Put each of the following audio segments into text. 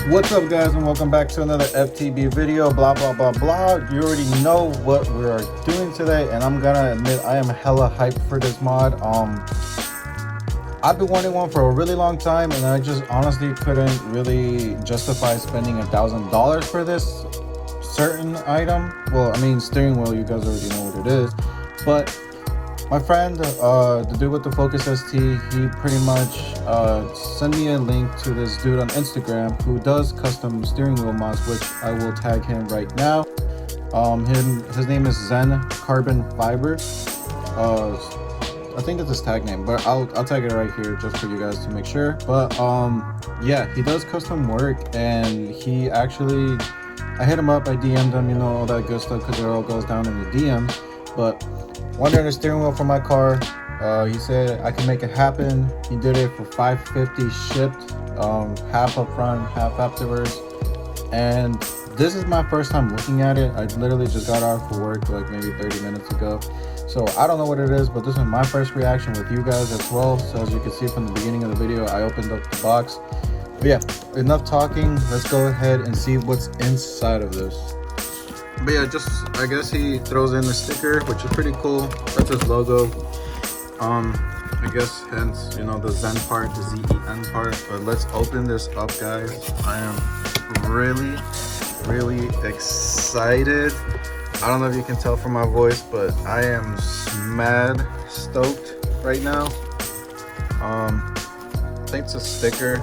What's up, guys, and welcome back to another FTB video. Blah blah blah blah. You already know what we are doing today, and I'm gonna admit I am hella hyped for this mod. I've been wanting one for a really long time, and I just honestly couldn't really justify spending $1,000 for this certain item. Well, I mean, steering wheel, you guys already know what it is, but my friend, the dude with the Focus ST, he pretty much sent me a link to this dude on Instagram who does custom steering wheel mods, which I will tag him right now. His name is Zen Carbon Fiber. I think that's his tag name, but I'll tag it right here just for you guys to make sure. But yeah, he does custom work, and he actually, I hit him up, I DM'd him, you know, all that good stuff, because it all goes down in the DMs. But wanted a steering wheel for my car. He said I can make it happen. He did it for $550 shipped, half up front, half afterwards. And this is my first time looking at it. I literally just got out for work like maybe 30 minutes ago, so I don't know what it is, but this is my first reaction with you guys as well. So as you can see from the beginning of the video, I opened up the box. But yeah, enough talking, let's go ahead and see what's inside of this. But yeah, just, I guess he throws in the sticker, which is pretty cool. That's his logo. I guess hence, you know, the Zen part, the Z-E-N part. But let's open this up, guys. I am really excited. I don't know if you can tell from my voice, but I am mad stoked right now. I think it's a sticker,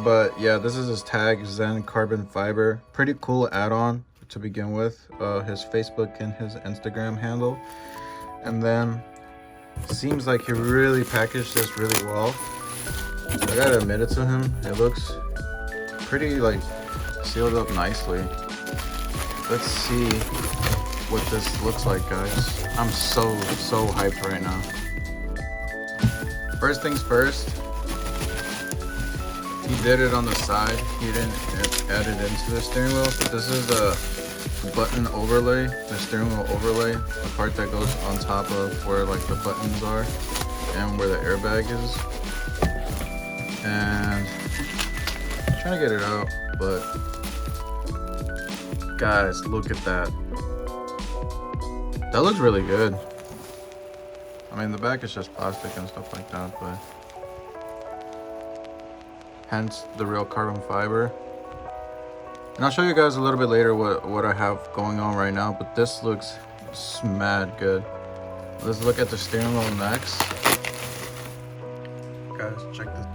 but yeah, this is his tag, Zen Carbon Fiber. Pretty cool add-on to begin with, his Facebook and his Instagram handle. And then seems like he really packaged this really well. I gotta admit it to him, it looks pretty like sealed up nicely. Let's see what this looks like, guys. I'm so hyped right now. First things first, he did it on the side. He didn't add it into the steering wheel. But this is a button overlay, the steering wheel overlay, the part that goes on top of where like the buttons are and where the airbag is. And I'm trying to get it out, but guys, look at that. That looks really good. I mean, the back is just plastic and stuff like that, but hence the real carbon fiber. And I'll show you guys a little bit later what I have going on right now, but this looks mad good. Let's look at the steering wheel next. Guys, check this.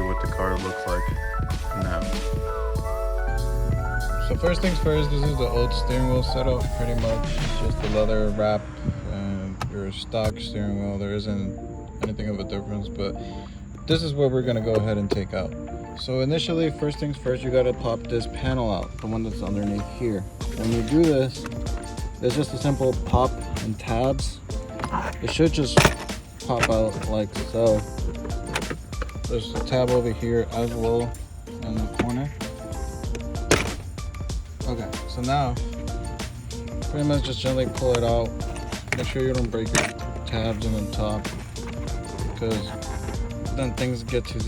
What the car looks like now. So first things first, this is the old steering wheel setup, pretty much just the leather wrap and your stock steering wheel. There isn't anything of a difference, but this is what we're gonna go ahead and take out. So initially, first things first, you gotta pop this panel out, the one that's underneath here. When you do this, it's just a simple pop and tabs. It should just pop out like so. There's a tab over here as well in the corner. Okay, so now pretty much just gently pull it out. Make sure you don't break your tabs in the top, because then things get to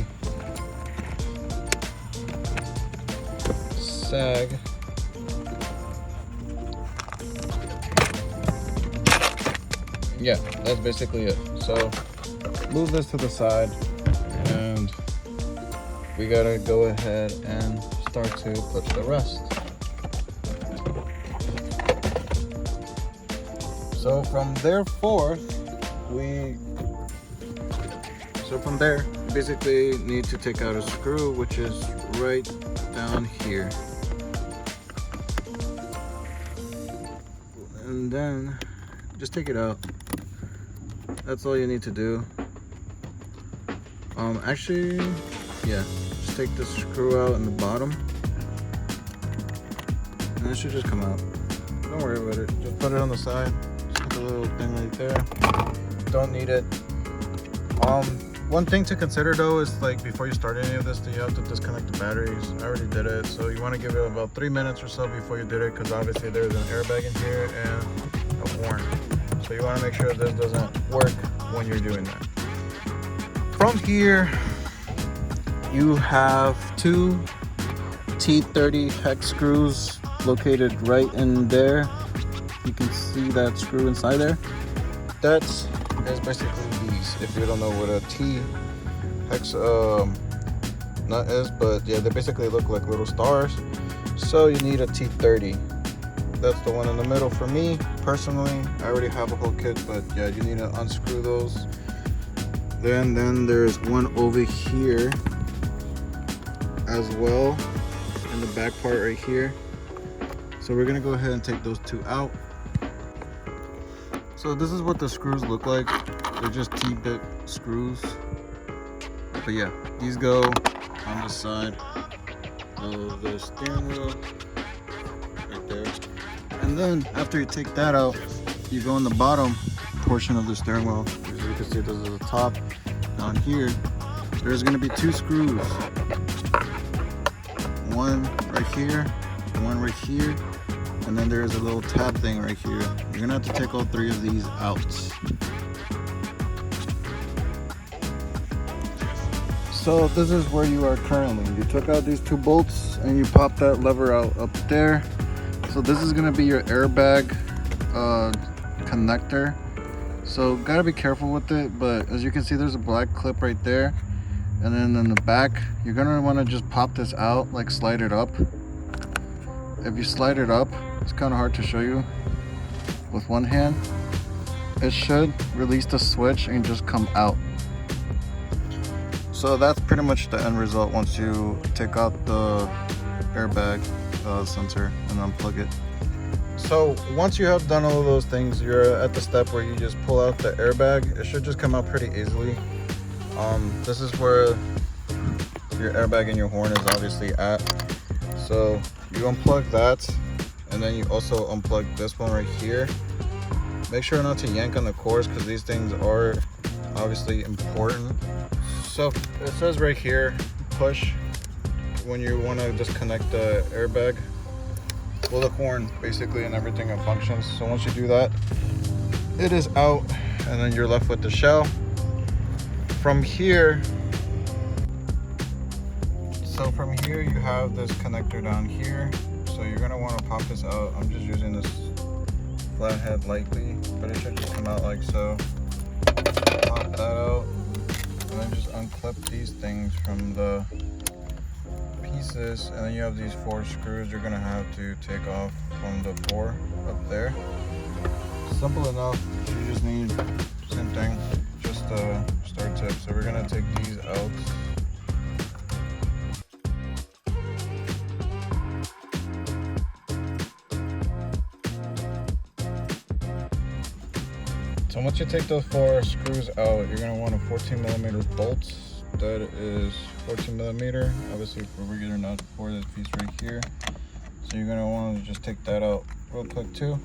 sag. Yeah, that's basically it. So move this to the side, and we gotta go ahead and start to put the rest. So from there you basically need to take out a screw, which is right down here. And then just take it out. That's all you need to do. Actually, yeah, just take the screw out in the bottom, and it should just come out. Don't worry about it. Just put it on the side. Just put the little thing right there. Don't need it. One thing to consider though is, like, before you start any of this, you have to disconnect the batteries. I already did it, so you want to give it about 3 minutes or so before you did it, because obviously there's an airbag in here and a horn. So you want to make sure this doesn't work when you're doing that. From here, you have two T30 hex screws located right in there. You can see that screw inside there. That is basically these. If you don't know what a T hex nut is, but yeah, they basically look like little stars. So you need a T30. That's the one in the middle for me personally. I already have a whole kit, but yeah, you need to unscrew those. Then there's one over here as well, in the back part right here. So we're gonna go ahead and take those two out. So this is what the screws look like. They're just T-bit screws. But yeah, these go on the side of the steering wheel right there. And then after you take that out, you go in the bottom portion of the steering wheel. As you can see, this is the top. Down here, there's gonna be two screws. One right here, one right here, and then there's a little tab thing right here. You're gonna have to take all three of these out. So this is where you are currently. You took out these two bolts and you pop that lever out up there. So this is gonna be your airbag connector. So gotta be careful with it, but as you can see, there's a black clip right there. And then in the back, you're gonna wanna just pop this out, like slide it up. If you slide it up, it's kinda hard to show you with one hand. It should release the switch and just come out. So that's pretty much the end result once you take out the airbag sensor and unplug it. So once you have done all of those things, you're at the step where you just pull out the airbag. It should just come out pretty easily. This is where your airbag and your horn is obviously at. So you unplug that, and then you also unplug this one right here. Make sure not to yank on the cords, because these things are obviously important. So it says right here, push when you want to disconnect the airbag. Well, the horn basically and everything that functions. So once you do that, it is out, and then you're left with the shell. From here, you have this connector down here. So you're gonna want to pop this out. I'm just using this flathead lightly, but it should just come out like so. Pop that out, and then just unclip these things from the pieces, and then you have these 4 screws you're gonna have to take off from the 4 up there. Simple enough. You just need, same thing, just a start tip. So we're gonna take these out. So once you take those 4 screws out, you're gonna want a 14mm bolt that is 14 millimeter. Obviously we're getting not for this piece right here. So you're gonna want to just take that out real quick too.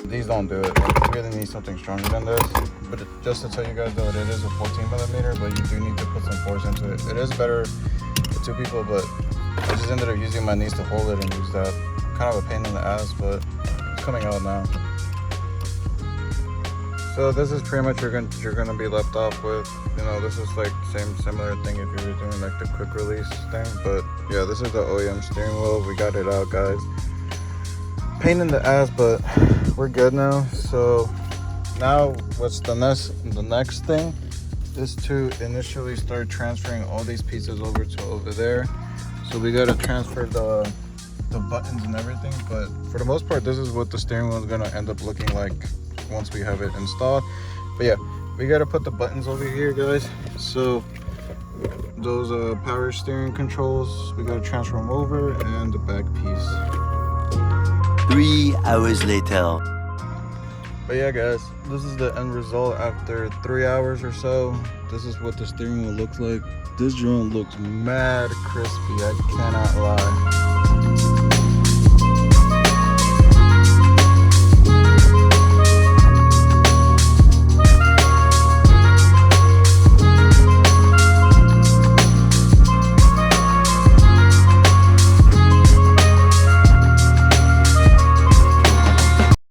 These don't do it. Like, you really need something stronger than this. But just to tell you guys though, it is a 14 millimeter, but you do need to put some force into it. It is better for 2 people, but I just ended up using my knees to hold it and use that. Kind of a pain in the ass, but it's coming out now. So this is pretty much you're gonna be left off with. You know, this is like similar thing if you were doing like the quick release thing. But yeah, this is the OEM steering wheel. We got it out, guys. Pain in the ass, but we're good now. So now what's the next thing is to initially start transferring all these pieces over to over there. So we got to transfer the buttons and everything, but for the most part this is what the steering wheel is going to end up looking like once we have it installed. But yeah, we got to put the buttons over here, guys. So those power steering controls, we got to transfer them over, and the back piece. 3 hours later. But yeah, guys, this is the end result after 3 hours or so. This is what the steering wheel looks like. This drone looks mad crispy, I cannot lie.